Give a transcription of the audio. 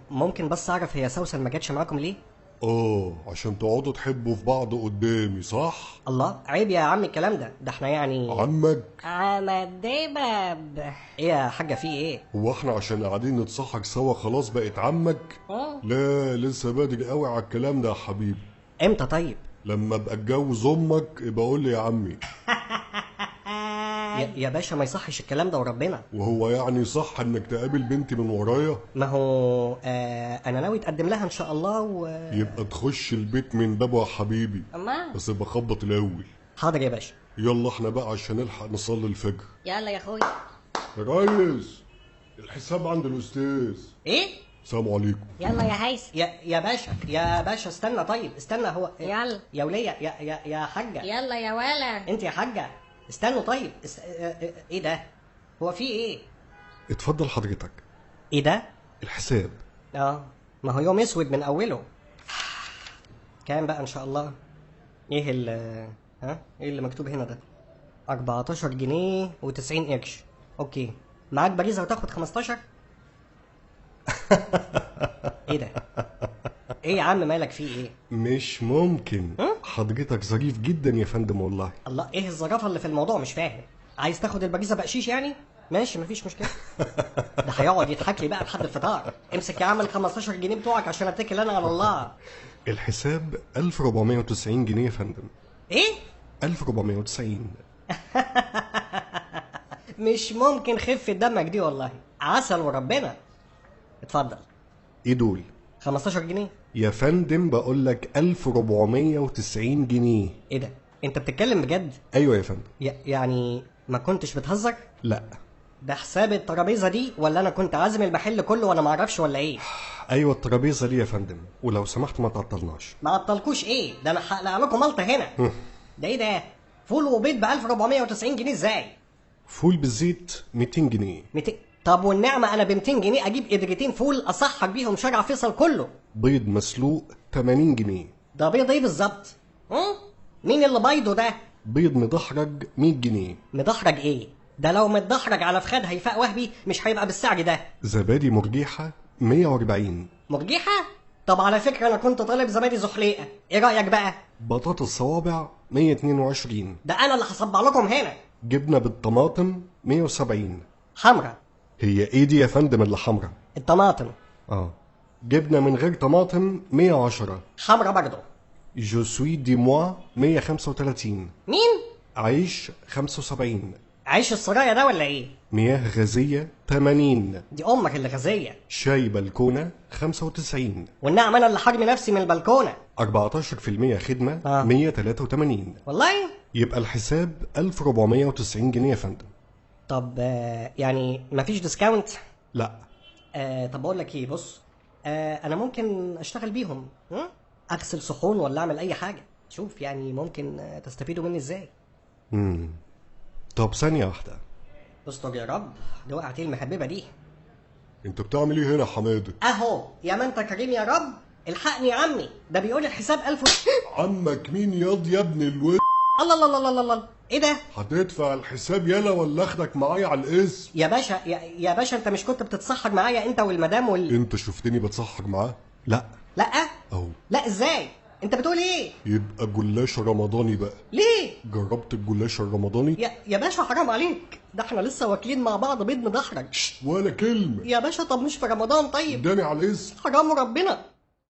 ممكن بس اعرف هي سوسن ما جاتش معاكم ليه؟ عشان تقعدوا تحبوا في بعض قدامي، صح؟ الله، عيب يا عم الكلام ده احنا يعني عمك؟ عمد دباب. ايه يا حاجه في ايه؟ هو احنا عشان قاعدين نتصحك سوا خلاص بقت عمك؟ لا، لسه بدري قوي على الكلام ده يا حبيبي. امتى طيب؟ لما ابقى اتجوز امك يبقى قول لي يا عمي. يا باشا ما يصحش الكلام ده وربنا. وهو يعني صح انك تقابل بنتي من ورايا؟ ما هو انا ناوي اتقدم لها ان شاء الله يبقى تخش البيت من بابه يا حبيبي. أما؟ بس ابقى خبط الاول. حاضر يا باشا. يلا احنا بقى عشان نلحق نصلي الفجر. يلا يا اخويا. يا ريس، الحساب عند الاستاذ. ايه؟ السلام عليكم. يلا يا هيثم. يا باشا استنى، طيب استنى. هو يلا يا وليه يا حاجه. يلا يا ولا. انت يا حاجه استنوا طيب ايه ده؟ هو في ايه؟ اتفضل حضرتك. ايه ده؟ الحساب. ما هو يوم اسود من اوله. كام بقى ان شاء الله؟ ايه ايه اللي مكتوب هنا ده؟ 14 جنيه و90 قرش. اوكي، معاك باريزه وتاخد 15. ايه ده؟ ايه يا عم مالك في ايه؟ مش ممكن. حضرتك ظريف جدا يا فندم والله. الله، ايه الظرافه اللي في الموضوع؟ مش فاهم. عايز تاخد الباريزه بقشيش يعني؟ ماشي مفيش مشكله. ده هيقعد يضحك لي بقى لحد الفطار. امسك يا عم ال 15 جنيه بتوعك عشان اتكل انا على الله. الحساب 1490 جنيه يا فندم. ايه؟ 1490. مش ممكن خفة دمك دي والله، عسل وربنا. اتفضل. ايه دول؟ 15 جنيه يا فندم بقول لك 1490 جنيه. ايه ده؟ انت بتتكلم بجد؟ ايوه يا فندم. يعني ما كنتش بتهزر؟ لا. ده حساب الترابيزه دي ولا انا كنت عازم المحل كله وانا ما اعرفش ولا ايه؟ ايوه الترابيزه دي يا فندم، ولو سمحت ما تعطلناش. ما عطلكوش ايه؟ ده انا هقلع لكم ملطه هنا. ده ايه ده؟ فول وبيض ب 1490 جنيه ازاي؟ فول بالزيت 200 جنيه. 200؟ طب والنعمه انا ب 200 جنيه اجيب قدرتين فول اصحك بيهم شارع فيصل كله. بيض مسلوق 80 جنيه. ده بيض ايه بالظبط؟ مين اللي بيضه ده؟ بيض مدحرج 100 جنيه. مدحرج ايه؟ ده لو متدحرج على فخاد هيفاء وهبي مش هيبقى بالسعر ده. زبادي مرجيحه 140. مرجيحه؟ طب على فكره انا كنت طالب زبادي زحليقه، ايه رايك بقى؟ بطاطس صوابع 122. ده انا اللي هصبع لكم هنا. جبنه بالطماطم 170. حمرا. هي ايه دي يا فندم اللي حمرا؟ الطماطم. جبنه من غير طماطم 110. حمرا برضه. جو سوي دي موا 135. مين؟ عيش 75. عيش السرايا ده ولا ايه؟ مياه غازيه 80. دي امك اللي غازيه. شاي بلكونه 95. والنعم انا اللي حارمي نفسي من البلكونه. 14% خدمه 183. والله؟ يبقى الحساب 1490 جنيه يا فندم. طب يعني مفيش ديسكاونت؟ لا. طب اقول لك ايه، بص، انا ممكن اشتغل بيهم، اغسل صحون ولا اعمل اي حاجه. شوف يعني ممكن تستفيدوا مني ازاي. طب ثانيه واحده. استر يا رب، دي وقعت ايه المحببه دي؟ انت بتعمل ايه هنا يا حماده؟ اهو يا ما انت كريم يا رب. الحقني يا عمي، ده بيقول الحساب 1000 عمك مين ياض يا ابن الود؟ الله الله الله الله الله، ايه ده؟ هتدفع الحساب يالا ولا اخدك معايا على الاسم؟ يا باشا يا باشا، انت مش كنت بتتصحج معايا انت والمدام انت شفتني بتصحج معاه؟ لا. لا اهو. لا ازاي؟ انت بتقول ايه؟ يبقى جلاش رمضاني بقى. ليه؟ جربت الجلاش الرمضاني؟ يا باشا حرام عليك، ده احنا لسه واكلين مع بعض بيض مدحرج. ولا كلمه يا باشا طب مش في رمضان طيب؟ اداني على الاسم. حرام ربنا.